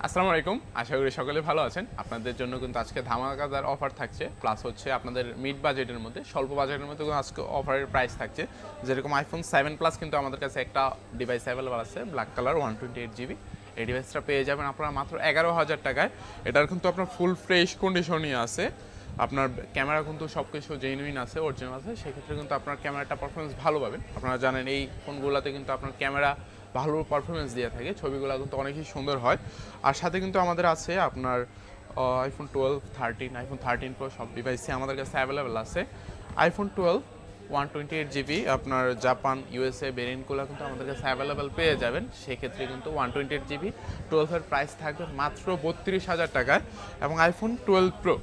আসসালামু আলাইকুম, আশা করি সকলে ভালো আছেন। আপনাদের জন্য কিন্তু আজকে ধামাকাদার অফার থাকছে, প্লাস হচ্ছে আপনাদের মিড বাজেটের মধ্যে, স্বল্প বাজেটের মধ্যে কিন্তু আজকে অফারের প্রাইস থাকছে। যেরকম আইফোন 7 প্লাস কিন্তু আমাদের কাছে একটা ডিভাইস অ্যাভেলেবল আছে, ব্ল্যাক কালার 128 জিবি। এই ডিভাইসটা পেয়ে যাবেন আপনারা মাত্র 11,000 টাকায়। এটার কিন্তু আপনার ফুল ফ্রেশ কন্ডিশনই আছে। আপনার ক্যামেরা কিন্তু সব কিছু জেনুইন আছে, অরিজিনাল আছে, সেক্ষেত্রে কিন্তু আপনার ক্যামেরাটা পারফরমেন্স ভালো পাবেন। আপনারা জানেন এই ফোনগুলোতে কিন্তু আপনার ক্যামেরা ভালো পারফরমেন্স দিয়ে থাকে, ছবিগুলো কিন্তু অনেকই সুন্দর হয়। আর সাথে কিন্তু আমাদের আছে আপনার আইফোন 12, 13, আইফোন 13 প্রো সব ডিভাইসই আমাদের কাছে অ্যাভেলেবেল আছে। আইফোন 12 128 জিবি আপনার জাপান ইউএসএ ভেরিয়েন্টগুলো কিন্তু আমাদের কাছে অ্যাভেলেবেল পেয়ে যাবেন। সেক্ষেত্রে কিন্তু 128 জিবি 12-এর প্রাইস থাকবে মাত্র 32,000 টাকায়। এবং আইফোন 12 প্রো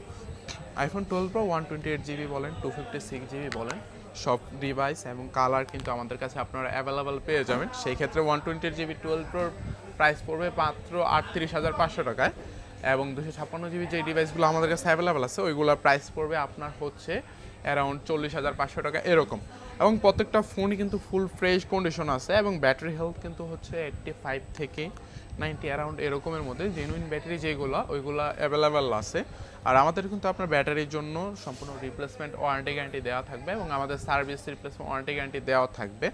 128 জিবি বলেন, 256 জিবি বলেন, সব ডিভাইস এবং কালার কিন্তু আমাদের কাছে আপনারা অ্যাভেলেবেল পেয়ে যাবেন। সেই ক্ষেত্রে 128 জিবি 12 প্রোর প্রাইস পড়বে মাত্র 38,500 টাকায়। এবং 256 জিবি যে ডিভাইসগুলো আমাদের কাছে অ্যাভেলেবেল আছে ওইগুলোর প্রাইস পড়বে আপনার হচ্ছে অ্যারাউন্ড 40,500 টাকা এরকম। এবং প্রত্যেকটা ফোনই কিন্তু ফুল ফ্রেশ কন্ডিশন আছে এবং ব্যাটারি হেলথ কিন্তু হচ্ছে 85 থেকে 90 অ্যারাউন্ড এরকমের মধ্যে। জেনুইন ব্যাটারি যেগুলো ওইগুলো অ্যাভেলেবেল আছে। আর আমাদের কিন্তু আপনার ব্যাটারির জন্য সম্পূর্ণ রিপ্লেসমেন্ট ওয়ারেন্টি গ্যারান্টি দেওয়া থাকবে এবং আমাদের সার্ভিস রিপ্লেসমেন্ট ওয়ারেন্টি গ্যারান্টি দেওয়া থাকবে।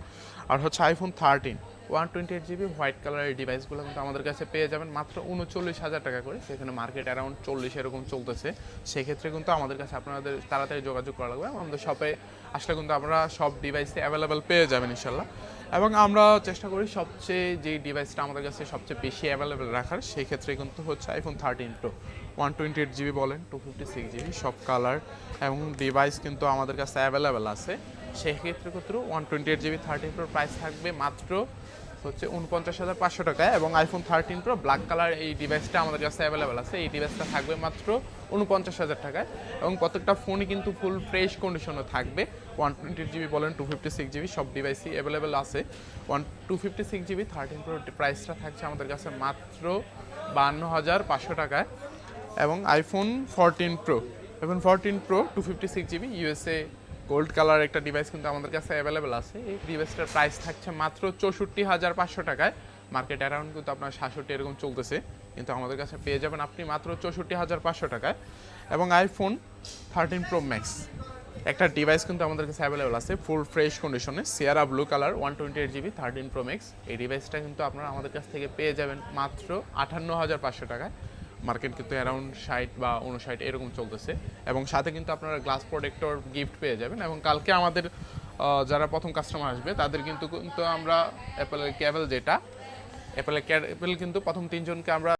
আর হচ্ছে আইফোন 13 128 জিবি হোয়াইট কালারের ডিভাইসগুলো কিন্তু আমাদের কাছে পেয়ে যাবেন মাত্র 39,000 টাকা করে। সেখানে মার্কেট অ্যারাউন্ড 40 এরকম চলতেছে। সেক্ষেত্রে কিন্তু আমাদের কাছে আপনাদের তাড়াতাড়ি যোগাযোগ করা লাগবে। আমাদের শপে আসলে কিন্তু আমরা সব ডিভাইসে অ্যাভেলেবেল পেয়ে যাবেন ইনশাল্লাহ। এবং আমরা চেষ্টা করি সবচেয়ে যে ডিভাইসটা আমাদের কাছে সবচেয়ে বেশি অ্যাভেলেবেল রাখার, সেই ক্ষেত্রে কিন্তু হচ্ছে আইফোন 13 প্রো 128 জিবি বলেন, 256 জিবি সব কালার এবং ডিভাইস কিন্তু আমাদের কাছে অ্যাভেলেবেল আছে। সেক্ষেত্রে কিন্তু 128 জিবি 13 প্রোর প্রাইস থাকবে মাত্র হচ্ছে 49,500 টাকায়। এবং আইফোন 13 প্রো ব্ল্যাক কালার এই ডিভাইসটা আমাদের কাছে অ্যাভেলেবেল আছে, এই ডিভাইসটা থাকবে মাত্র 49,000 টাকায়। এবং প্রত্যেকটা ফোনই কিন্তু ফুল ফ্রেশ কন্ডিশনে থাকবে। 128 জিবি বলেন, 256 জিবি সব ডিভাইসই অ্যাভেলেবেল আছে। 256 জিবি 13 প্রো প্রাইসটা থাকছে আমাদের কাছে মাত্র 52,500 টাকায়। এবং iPhone 14 pro 256 GB USA gold colour একটা ডিভাইস কিন্তু আমাদের কাছে অ্যাভেলেবেল আছে। এই ডিভাইসটার প্রাইস থাকছে মাত্র 64,500 টাকায়। মার্কেট অ্যারাউন্ড কিন্তু আপনার 66 এরকম চলতেছে, কিন্তু আমাদের কাছে পেয়ে যাবেন আপনি মাত্র 64,500 টাকায়। এবং আইফোন 13 প্রো ম্যাক্স একটা ডিভাইস কিন্তু আমাদের কাছে অ্যাভেলেবেল আছে ফুল ফ্রেশ কন্ডিশনে, Sierra blue colour 128 GB 13 Pro Max. এই ডিভাইসটা কিন্তু আপনারা আমাদের কাছ থেকে পেয়ে যাবেন মাত্র 58,500 টাকায়। মার্কেট কিন্তু অ্যারাউন্ড 60 বা 59 এরকম চলতেছে। এবং সাথে কিন্তু আপনারা গ্লাস প্রোটেক্টর গিফট পেয়ে যাবেন। এবং কালকে আমাদের যারা প্রথম কাস্টমার আসবে তাদের কিন্তু আমরা অ্যাপেল কিন্তু প্রথম 3 জনকে আমরা